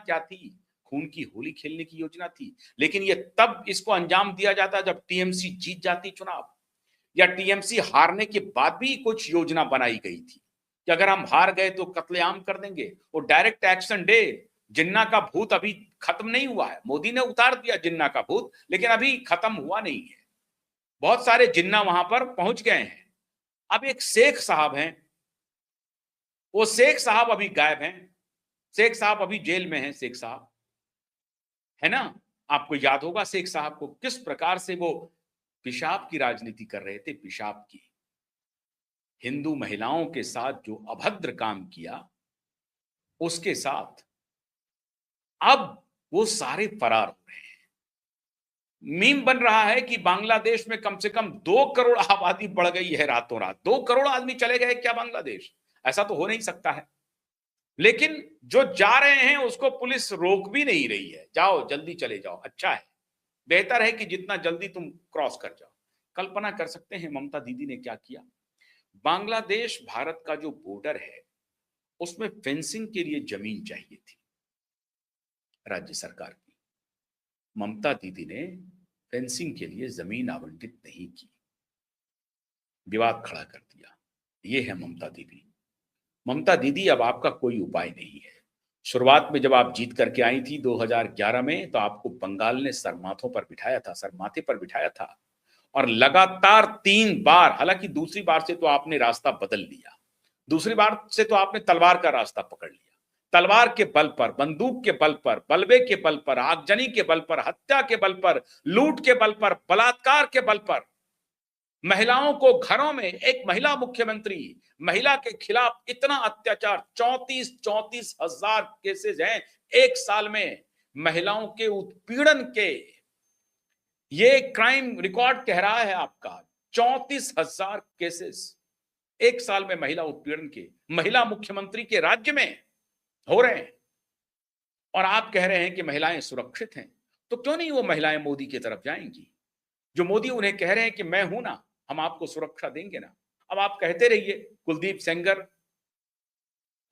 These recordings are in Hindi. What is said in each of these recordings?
क्या थी? खून की होली खेलने की योजना थी। लेकिन ये तब इसको अंजाम दिया जाता जब टीएमसी जीत जाती चुनाव, या टीएमसी हारने के बाद भी कुछ योजना बनाई गई थी कि अगर हम हार गए तो कत्लेआम कर देंगे। वो डायरेक्ट एक्शन डे, जिन्ना का भूत अभी खत्म नहीं हुआ है। मोदी ने उतार दिया जिन्ना का भूत, लेकिन अभी खत्म हुआ नहीं है। बहुत सारे जिन्ना वहां पर पहुंच गए हैं। अब एक शेख साहब हैं, वो शेख साहब अभी गायब हैं। शेख साहब अभी जेल में हैं। शेख साहब है ना, आपको याद होगा शेख साहब को, किस प्रकार से वो पेशाब की राजनीति कर रहे थे। पेशाब की, हिंदू महिलाओं के साथ जो अभद्र काम किया, उसके साथ अब वो सारे फरार हो रहे हैं। मीम बन रहा है कि बांग्लादेश में कम से कम 2 करोड़ आबादी बढ़ गई है रातों रात। 2 करोड़ आदमी चले गए क्या बांग्लादेश? ऐसा तो हो नहीं सकता है। लेकिन जो जा रहे हैं उसको पुलिस रोक भी नहीं रही है। जाओ, जल्दी चले जाओ, अच्छा है, बेहतर है कि जितना जल्दी तुम क्रॉस कर जाओ। कल्पना कर सकते हैं ममता दीदी ने क्या किया। बांग्लादेश भारत का जो बॉर्डर है, उसमें फेंसिंग के लिए जमीन चाहिए थी राज्य सरकार की। ममता दीदी ने फेंसिंग के लिए जमीन आवंटित नहीं की, विवाद खड़ा कर दिया। ये है ममता दीदी। ममता दीदी, अब आपका कोई उपाय नहीं है। शुरुआत में जब आप जीत करके आई थी 2011 में, तो आपको बंगाल ने सरमाथों पर बिठाया था, सरमाथे पर बिठाया था, और लगातार 3 बार, हालांकि दूसरी बार से तो आपने रास्ता बदल लिया, दूसरी बार से तो आपने तलवार का रास्ता पकड़ लिया। तलवार के बल पर, बंदूक के बल पर, बलबे के बल पर, आगजनी के बल पर, हत्या के बल पर, लूट के बल पर, बलात्कार के बल पर, महिलाओं को घरों में, एक महिला मुख्यमंत्री, महिला के खिलाफ इतना अत्याचार, 34 हजार केसेस हैं एक साल में महिलाओं के उत्पीड़न के। ये क्राइम रिकॉर्ड कह रहा है आपका, 34,000 केसेस एक साल में महिला उत्पीड़न के, महिला मुख्यमंत्री के राज्य में हो रहे हैं। और आप कह रहे हैं कि महिलाएं सुरक्षित हैं, तो क्यों नहीं वो महिलाएं मोदी की तरफ जाएंगी? जो मोदी उन्हें कह रहे हैं कि मैं हूं ना, हम आपको सुरक्षा देंगे ना। अब आप कहते रहिए कुलदीप सेंगर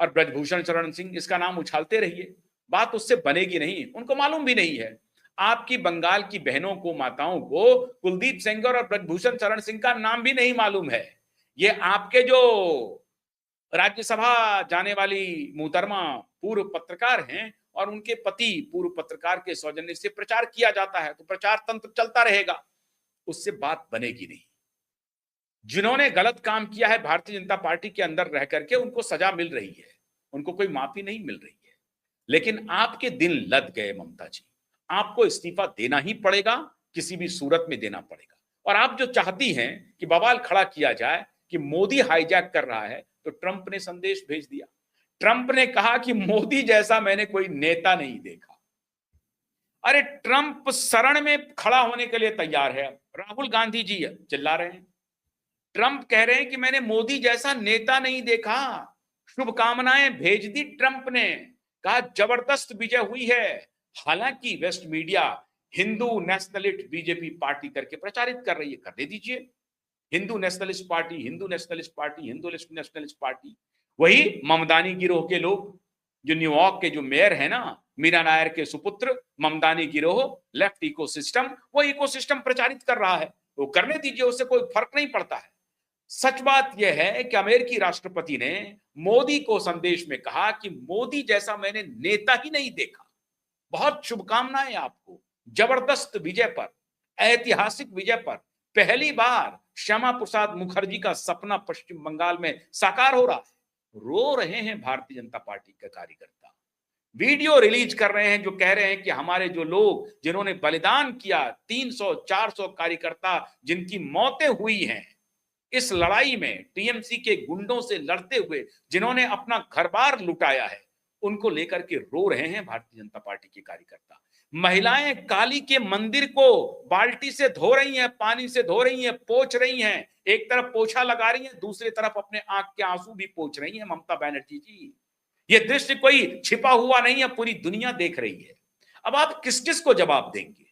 और ब्रजभूषण शरण सिंह, इसका नाम उछालते रहिए, बात उससे बनेगी नहीं। उनको मालूम भी नहीं है, आपकी बंगाल की बहनों को, माताओं को कुलदीप सेंगर और ब्रजभूषण शरण सिंह का नाम भी नहीं मालूम है। ये आपके जो राज्यसभा जाने वाली मुहतरमा पूर्व पत्रकार हैं, और उनके पति पूर्व पत्रकार के सौजन्य से प्रचार किया जाता है, तो प्रचार तंत्र चलता रहेगा, उससे बात बनेगी नहीं। जिन्होंने गलत काम किया है भारतीय जनता पार्टी के अंदर रह करके, उनको सजा मिल रही है, उनको कोई माफी नहीं मिल रही है। लेकिन आपके दिन लद गए ममता जी, आपको इस्तीफा देना ही पड़ेगा, किसी भी सूरत में देना पड़ेगा। और आप जो चाहती हैं कि बवाल खड़ा किया जाए कि मोदी हाईजैक कर रहा है, तो ट्रंप ने संदेश भेज दिया। ट्रंप ने कहा कि मोदी जैसा मैंने कोई नेता नहीं देखा। अरे ट्रंप शरण में खड़ा होने के लिए तैयार है। राहुल गांधी जी चिल्ला रहे हैं, ट्रंप कह रहे हैं कि मैंने मोदी जैसा नेता नहीं देखा। शुभकामनाएं भेज दी ट्रंप ने, कहा जबरदस्त विजय हुई है। हालांकि west media Hindu nationalist BJP party करके प्रचारित कर रही है, करने दीजिए। Hindu nationalist party, Hindu nationalist party, Hindu nationalist party, वही ममदानी गिरोह के लोग, जो न्यूयॉर्क के जो मेयर है ना, मीरा नायर के सुपुत्र, ममदानी गिरोह, लेफ्ट इकोसिस्टम, वो इकोसिस्टम प्रचारित कर रहा है, वो करने दीजिए, उससे कोई फर्क नहीं पड़ता है। सच बात यह है कि अमेरिकी राष्ट्रपति ने मोदी को संदेश में कहा कि मोदी जैसा मैंने नेता ही नहीं देखा। बहुत शुभकामनाएं आपको जबरदस्त विजय पर, ऐतिहासिक विजय पर। पहली बार श्यामा प्रसाद मुखर्जी का सपना पश्चिम बंगाल में साकार हो रहा है। रो रहे हैं भारतीय जनता पार्टी के कार्यकर्ता, वीडियो रिलीज कर रहे हैं जो कह रहे हैं कि हमारे जो लोग जिन्होंने बलिदान किया, 300-400 कार्यकर्ता जिनकी मौतें हुई हैं इस लड़ाई में, टीएमसी के गुंडों से लड़ते हुए, जिन्होंने अपना घर-बार लुटाया है, उनको लेकर के रो रहे हैं भारतीय जनता पार्टी के कार्यकर्ता। महिलाएं काली के मंदिर को बाल्टी से धो रही हैं, पानी से धो रही हैं, पोंछ रही हैं। एक तरफ पोछा लगा रही हैं, दूसरी तरफ अपने आंख के आंसू भी पोंछ रही हैं ममता बनर्जी जी। ये दृश्य कोई छिपा हुआ नहीं है, पूरी दुनिया देख रही है। अब आप किस किस को जवाब देंगे?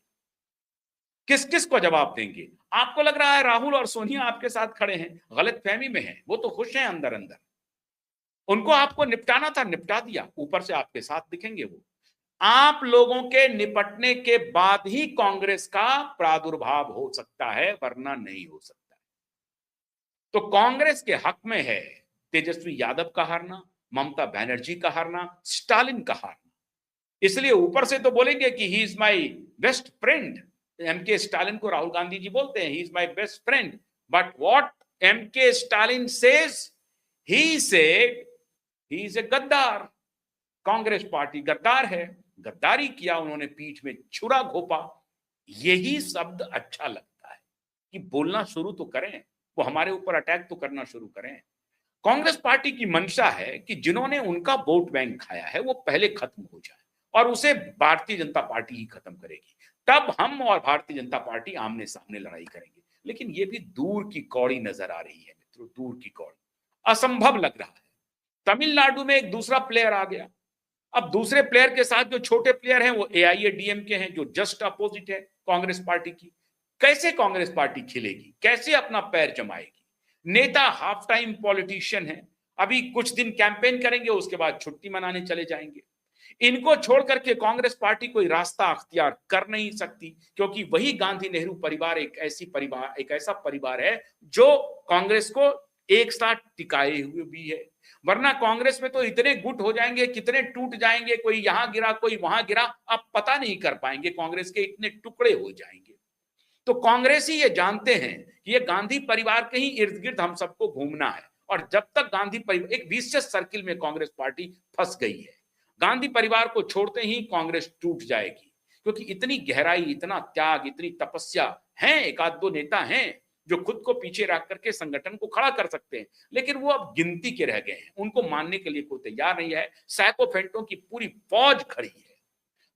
किस किस को जवाब देंगे? आपको लग रहा है राहुल और सोनिया आपके साथ खड़े हैं, गलतफहमी में हैं, वो तो खुश हैं अंदर अंदर। उनको आपको निपटाना था, निपटा दिया, ऊपर से आपके साथ दिखेंगे वो। आप लोगों के निपटने के बाद ही कांग्रेस का प्रादुर्भाव हो सकता है, वरना नहीं हो सकता। तो कांग्रेस के हक में है तेजस्वी यादव का हारना, ममता बनर्जी का हारना, स्टालिन का हारना। इसलिए ऊपर से तो बोलेंगे कि he is my best friend. MK Stalin को राहुल गांधी जी बोलते हैं he is my best friend, but what MK Stalin says, he said he is a गद्दार। कांग्रेस पार्टी गद्दार है, गद्दारी किया उन्होंने, पीठ में छुरा घोपा। यही शब्द अच्छा लगता है कि बोलना शुरू तो करें, वो हमारे ऊपर अटैक तो करना शुरू करें। कांग्रेस पार्टी की मंशा है कि जिन्होंने उनका वोट बैंक खाया है वो पहले खत्म हो जाए, और उसे भारतीय जनता पार्टी ही खत्म करेगी। तब हम और भारतीय जनता पार्टी आमने सामने लड़ाई करेंगे। लेकिन ये भी दूर की कौड़ी नजर आ रही है मित्रों, दूर की कौड़ी, असंभव लग रहा है। तमिलनाडु में एक दूसरा प्लेयर आ गया। अब दूसरे प्लेयर के साथ जो छोटे प्लेयर हैं वो एआईएडीएमके हैं, जो जस्ट अपोजिट है कांग्रेस पार्टी की। कैसे कांग्रेस पार्टी खिलेगी, कैसे अपना पैर जमाएगी? नेता हाफ टाइम पॉलिटिशियन है, अभी कुछ दिन कैंपेन करेंगे, उसके बाद छुट्टी मनाने चले जाएंगे। इनको छोड़ करके कांग्रेस पार्टी कोई रास्ता अख्तियार कर नहीं सकती, क्योंकि वही गांधी नेहरू परिवार एक ऐसा परिवार है जो कांग्रेस को एक साथ टिकाए हुए भी है। वरना कांग्रेस में तो इतने गुट हो जाएंगे, कितने टूट जाएंगे, कोई यहां गिरा कोई वहां गिरा, आप पता नहीं कर पाएंगे, कांग्रेस के इतने टुकड़े हो जाएंगे। तो कांग्रेसी ये जानते हैं कि ये गांधी परिवार के ही इर्द गिर्द हम सबको घूमना है, और जब तक गांधी परिवार, एक विशियस सर्किल में कांग्रेस पार्टी फंस गई है। गांधी परिवार को छोड़ते ही कांग्रेस टूट जाएगी, क्योंकि इतनी गहराई, इतना त्याग, इतनी तपस्या है। एक आध दो नेता हैं जो खुद को पीछे रख करके संगठन को खड़ा कर सकते हैं, लेकिन वो अब गिनती के रह गए हैं, उनको मानने के लिए कोई तैयार नहीं है। सैकों फेंटों की पूरी फौज खड़ी है।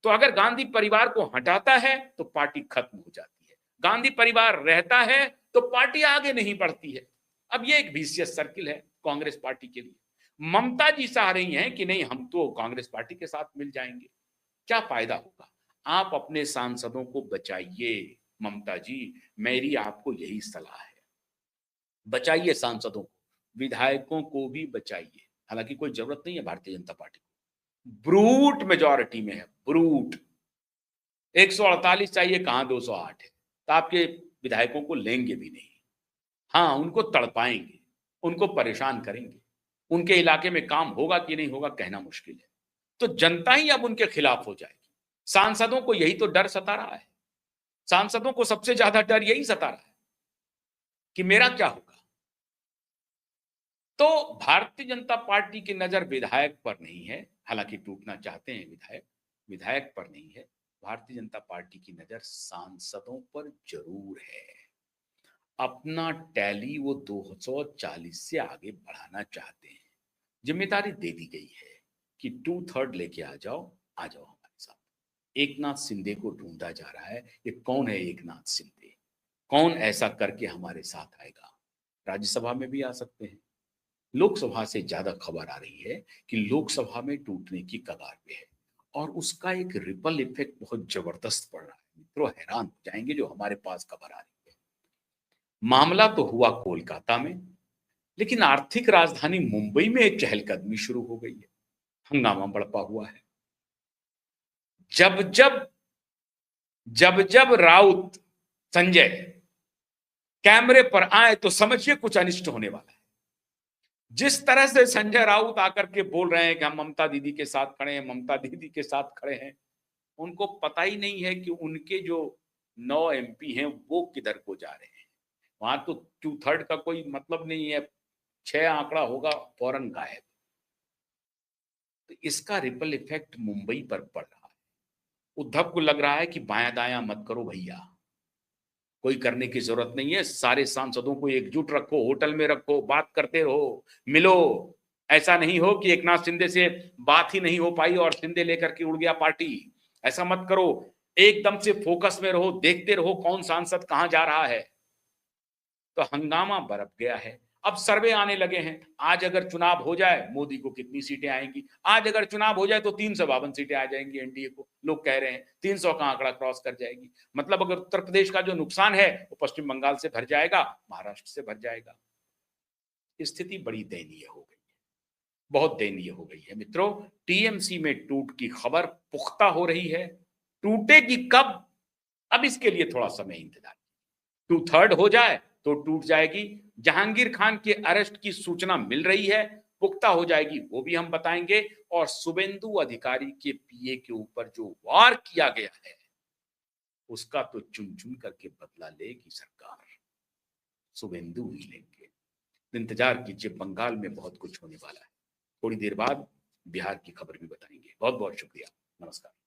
तो अगर गांधी परिवार को हटाता है तो पार्टी खत्म हो जाती है, गांधी परिवार रहता है तो पार्टी आगे नहीं बढ़ती है। अब ये एक विशियस सर्किल है कांग्रेस पार्टी के लिए। ममता जी चाह रही हैं कि नहीं, हम तो कांग्रेस पार्टी के साथ मिल जाएंगे। क्या फायदा होगा? आप अपने सांसदों को बचाइए ममता जी, मेरी आपको यही सलाह है। बचाइए सांसदों को, विधायकों को भी बचाइए। हालांकि कोई जरूरत नहीं है भारतीय जनता पार्टी को, ब्रूट मेजॉरिटी में है, ब्रूट। 148 चाहिए, कहां 208 है, तो आपके विधायकों को लेंगे भी नहीं। हाँ, उनको तड़पाएंगे, उनको परेशान करेंगे, उनके इलाके में काम होगा कि नहीं होगा कहना मुश्किल है। तो जनता ही अब उनके खिलाफ हो जाएगी। सांसदों को यही तो डर सता रहा है, सांसदों को सबसे ज्यादा डर यही सता रहा है कि मेरा क्या होगा। तो भारतीय जनता पार्टी की नजर विधायक पर नहीं है, हालांकि टूटना चाहते हैं विधायक, विधायक पर नहीं है। भारतीय जनता पार्टी की नजर सांसदों पर जरूर है। अपना टैली वो 240 से आगे बढ़ाना चाहते हैं। जिम्मेदारी दे दी गई है कि 2/3 लेके आ जाओ हमारे साथ। एकनाथ शिंदे को ढूंढा जा रहा है, ये कौन है एकनाथ शिंदे, कौन ऐसा करके हमारे साथ आएगा? राज्यसभा में भी आ सकते हैं। लोकसभा से ज्यादा खबर आ रही है कि लोकसभा में टूटने की कगार पे है, और उसका एक रिपल इफेक्ट बहुत जबरदस्त पड़ रहा है। मित्रों हैरान हो जाएंगे जो हमारे पास खबर आ रही है। मामला तो हुआ कोलकाता में, लेकिन आर्थिक राजधानी मुंबई में एक चहलकदमी शुरू हो गई है, हंगामा बढ़पा हुआ है। जब जब राउत संजय कैमरे पर आए तो समझिए कुछ अनिष्ट होने वाला है। जिस तरह से संजय राउत आकर के बोल रहे हैं कि हम ममता दीदी के साथ खड़े हैं, ममता दीदी के साथ खड़े हैं, उनको पता ही नहीं है कि उनके जो 9 एमपी हैं वो किधर को जा रहे हैं। वहां तो 2/3 का कोई मतलब नहीं है, 6 आंकड़ा होगा फौरन गायब। तो इसका रिपल इफेक्ट मुंबई पर पड़ रहा है। उद्धव को लग रहा है कि बाया दाया मत करो भैया, कोई करने की जरूरत नहीं है, सारे सांसदों को एकजुट रखो, होटल में रखो, बात करते रहो, मिलो। ऐसा नहीं हो कि एकनाथ शिंदे से बात ही नहीं हो पाई और शिंदे लेकर के उड़ गया पार्टी। ऐसा मत करो, एकदम से फोकस में रहो, देखते रहो कौन सांसद कहां जा रहा है। तो हंगामा बरप गया है। अब सर्वे आने लगे हैं, आज अगर चुनाव हो जाए मोदी को कितनी सीटें आएंगी। आज अगर चुनाव हो जाए तो 352 सीटें आ जाएंगी एनडीए को, लोग कह रहे हैं 300 का आंकड़ा क्रॉस कर जाएगी। मतलब अगर उत्तर प्रदेश का जो नुकसान है वो पश्चिम बंगाल से भर जाएगा, महाराष्ट्र से भर जाएगा। स्थिति बड़ी दयनीय हो गई। बहुत दयनीय हो गई है मित्रों। टीएमसी में टूट की खबर पुख्ता हो रही है, टूटेगी कब, अब इसके लिए थोड़ा समय इंतजार। 2/3 हो जाए तो टूट जाएगी। जहांगीर खान के अरेस्ट की सूचना मिल रही है, पुख्ता हो जाएगी वो भी हम बताएंगे। और शुभेंदु अधिकारी के पीए के ऊपर जो वार किया गया है, उसका तो चुन चुन करके बदला लेगी सरकार, शुभेंदु ही लेंगे। इंतजार कीजिए, बंगाल में बहुत कुछ होने वाला है। थोड़ी देर बाद बिहार की खबर भी बताएंगे। बहुत बहुत शुक्रिया, नमस्कार।